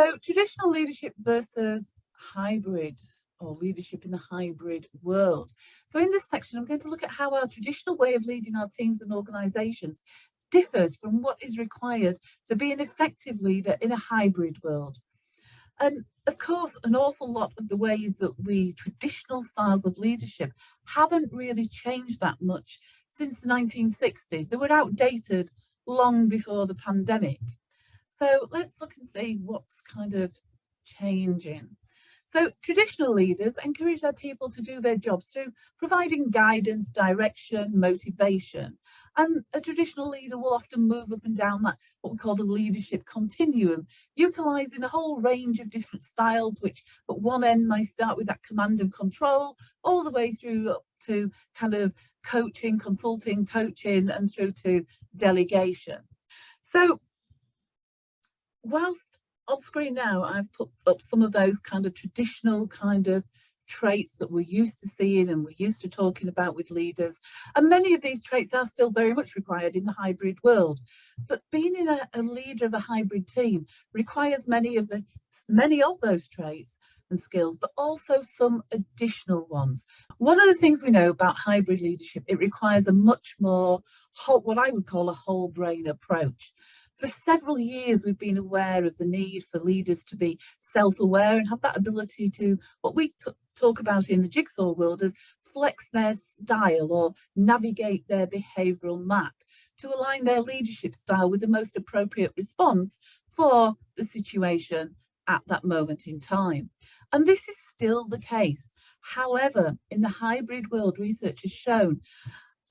So traditional leadership versus hybrid or leadership in the hybrid world. So in this section, I'm going to look at how our traditional way of leading our teams and organisations differs from what is required to be an effective leader in a hybrid world. And of course, an awful lot of the ways that we traditional styles of leadership haven't really changed that much since the 1960s. They were outdated long before the pandemic. So let's look and see what's kind of changing. So traditional leaders encourage their people to do their jobs through providing guidance, direction, motivation. And a traditional leader will often move up and down that, what we call the leadership continuum, utilising a whole range of different styles, which at one end may start with that command and control, all the way through up to kind of coaching, consulting, coaching, and through to delegation. So whilst on screen now, I've put up some of those kind of traditional kind of traits that we're used to seeing and we're used to talking about with leaders. And many of these traits are still very much required in the hybrid world. But being in a leader of a hybrid team requires many of those traits and skills, but also some additional ones. One of the things we know about hybrid leadership, it requires a much more what I would call a whole brain approach. For several years, we've been aware of the need for leaders to be self-aware and have that ability to, what we talk about in the jigsaw world, as flex their style or navigate their behavioural map to align their leadership style with the most appropriate response for the situation at that moment in time. And this is still the case. However, in the hybrid world, research has shown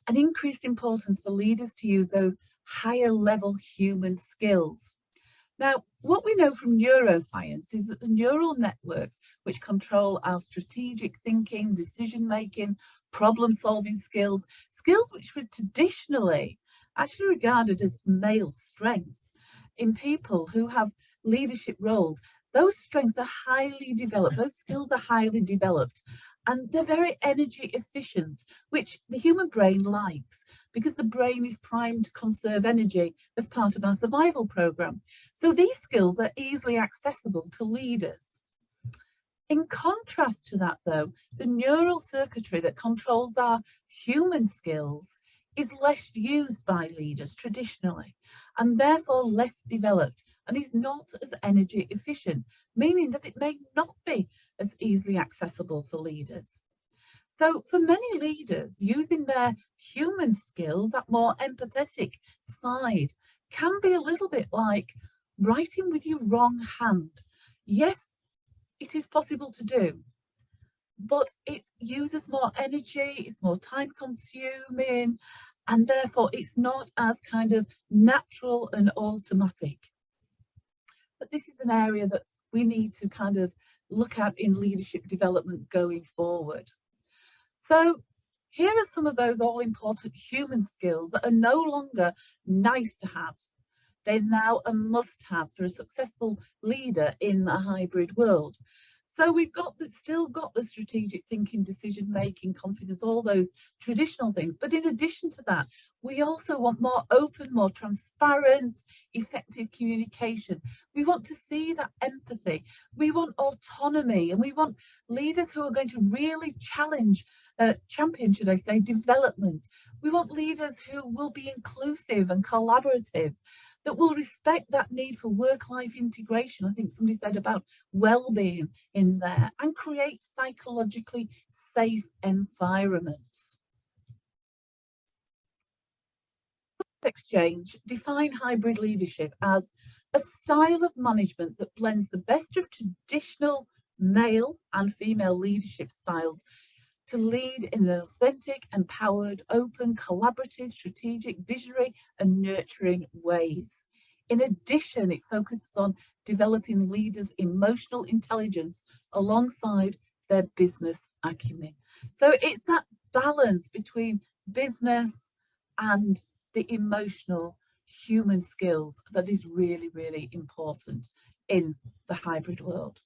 an increased importance for leaders to use those higher level human skills. Now, what we know from neuroscience is that the neural networks which control our strategic thinking, decision making, problem solving skills, skills which were traditionally actually regarded as male strengths in people who have leadership roles, those strengths are highly developed, those skills are highly developed, and they're very energy efficient, which the human brain likes because the brain is primed to conserve energy as part of our survival program. So these skills are easily accessible to leaders. In contrast to that, though, the neural circuitry that controls our human skills is less used by leaders traditionally, and therefore less developed, and is not as energy efficient, meaning that it may not be as easily accessible for leaders. So for many leaders, using their human skills, that more empathetic side, can be a little bit like writing with your wrong hand. Yes, it is possible to do, but it uses more energy, it's more time consuming, and therefore it's not as kind of natural and automatic. But this is an area that we need to kind of look at in leadership development going forward. So here are some of those all-important human skills that are no longer nice to have. They're now a must-have for a successful leader in a hybrid world. So we've still got the strategic thinking, decision making, confidence, all those traditional things. But in addition to that, we also want more open, more transparent, effective communication. We want to see that empathy. We want autonomy, and we want leaders who are going to really champion, should I say, development. We want leaders who will be inclusive and collaborative, that will respect that need for work-life integration. I think somebody said about well-being in there, and create psychologically safe environments. Exchange define hybrid leadership as a style of management that blends the best of traditional male and female leadership styles to lead in an authentic, empowered, open, collaborative, strategic, visionary, and nurturing ways. In addition, it focuses on developing leaders' emotional intelligence alongside their business acumen. So it's that balance between business and the emotional human skills that is really, really important in the hybrid world.